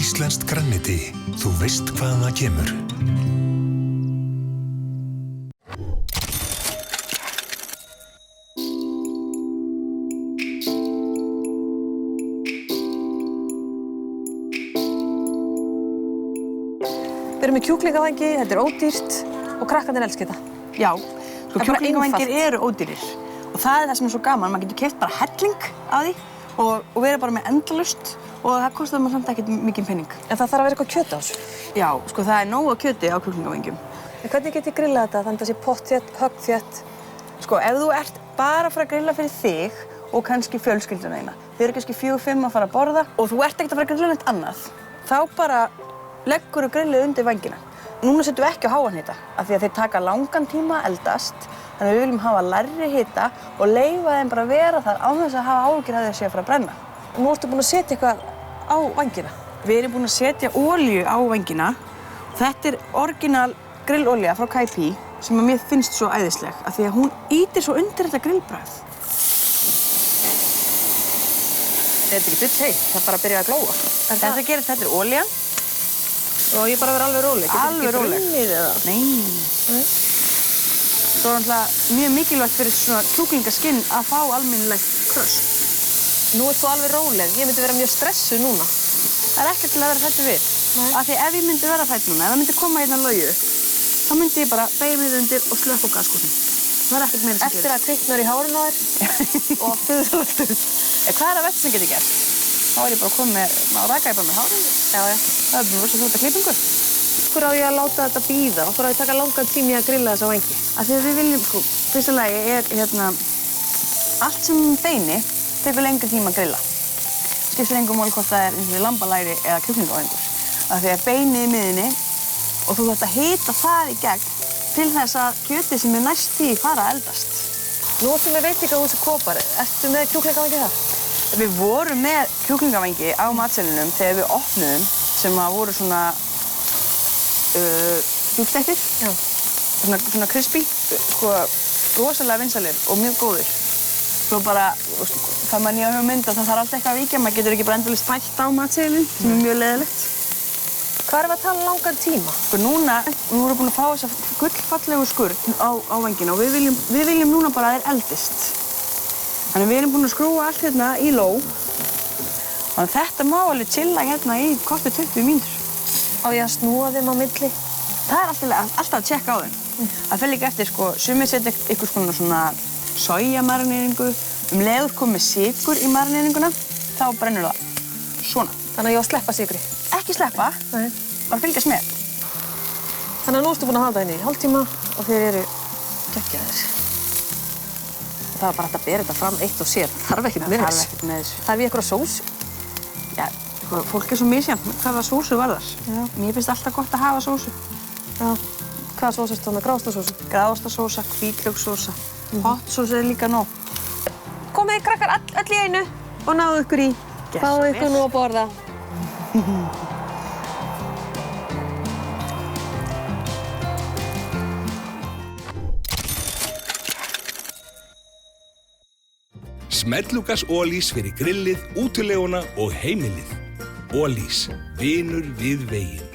Íslenskt grænmeti. Þú veist hvaðan það kemur. Við erum með kjúklingavangi, þetta ódýrt og krakkarnir elska þetta. Já, sko kjúklingavangir eru ódýrir og það það sem svo gaman, maður getur keypt bara helling af því og verið bara með endalaust og það kostar maður samt ekkert mikinn pening. En það þarf að vera eitthvað kjöt á þessu. Já, sko það nóg af kjöti á kjúklingavangjum. En hvernig get ég grillað þetta þannig að það sé pottþétt, höggþétt? Sko ef þú ert bara að fara að grilla fyrir þig og kannski fjölskylduna þína, þið eru kannski 4-5 að fara að borða og þú ert ekkert að fara að grilla neitt annað, þá bara leggur og grillið undir vængina. Núna setjum við ekki á háan hita, af því að þeir taka langan tíma að eldast, þannig að við viljum hafa lægri hita og leyfa þeim bara að vera þar án þess að hafa áhyggjur að þeir séu að fara að brenna. Nú ertu búin að setja eitthvað á vængina. Við erum búin að setja olíu á vængina. Þetta er orginal grillolía frá KP sem að mér finnst svo æðisleg, af því að hún ýtir svo undir þetta grillbragð. Þetta er ekki dutt heitt, það bara byrjar að glóa. Þetta gerist, þetta er olían. Og ég bara vera alveg róleg. Alveg róleg. Brunnið eða? Nei. Svo er náttúrulega mjög mikilvægt fyrir svona kjúklingaskinn að fá almennilegt krösp. Nú ert þú alveg róleg. Ég myndi vera mjög stressuð núna. Það er ekkert til að vera hræddur við. Af því ef ég myndi vera hrædd núna, ef það myndi koma hérna lauju, þá myndi ég bara beygja mig undir og slökkva á gaskúsinn. Það er ekkert meira sem gerist. Eftir að kviknar í hárinu á þér og þurrlöftur. Hvað er það verst sem getur gert? Þá er ég bara komið með, rakaði bara með hárinu. Já. Það er bara rosa fljóta klippingu. Hvor á ég að láta þetta bíða? Hvor á ég að taka langan tíma í að grilla þessa vangi? Af því að við viljum, sko, fyrsta lagi er allt sem beini tekur lengri tíma að grilla. Skiptir engu máli hvort það er eins og lambalæri eða kjúklingavangur. Af því að beinið í miðunni og þú þarft að hita það í gegn til þess að kjötið sem er næst því fara að eldast. Nú ertu með veitingahúsi Kópar. Ertu með kjúklingavangi þar? Við vorum með kjúklingavangi á matselinum þegar við opnuðum sem að voru svona djúpstektir. Já. Svona crispy, sko, rosalega vinsalir og mjög góðir. Svo bara, það maður nýja hugmynd að það þarf alltaf eitthvað að víkja, maður getur ekki bara endalaust fætt á matseðilinn, sem er mjög leiðilegt. Hvað erum við að tala langan tíma? Sko núna, við vorum búin að fá þessa gullfallegu skurn á vangina og við viljum núna bara að þeir eldist. Þannig við erum búin að skrúa allt hérna í ló. Þannig að þetta má alveg chilla hérna í kortið 20 mínútur. Á ég að snúa þeim á milli? Það er alltaf að tjekka á þeim. Það fer líka eftir, sko, sumir setja einhvers konar svona sojamarineringu. Leiður komið sykur í marineringuna, þá brennur það svona. Þannig að ég á að sleppa sykri? Ekki sleppa, bara fylgjast með. Þannig að nú ertu búin að hafa það inn í hálftíma og þeir eru geggjaðir. Það var bara hægt að bera þetta fram eitt og sér. Þarf ekkert með þessu. Þarf ekkert með þessu. Þarf ég eitthvað sósu? Já, fólk er svo misjafnt hvaða sósu varðar. Já. Mér finnst alltaf gott að hafa sósu. Já. Hvaða sósu ertu þá með? Gráðastasósu? Gráðastasósa, hvítlauksósa. Hotsósa er líka nóg. Komið krakkar öll í einu og náðu ykkur í. Fáðu ykkur nú að borða. Smellugas Ólís fyrir grillið, útileguna og heimilið. Ólís, vinur við veginn.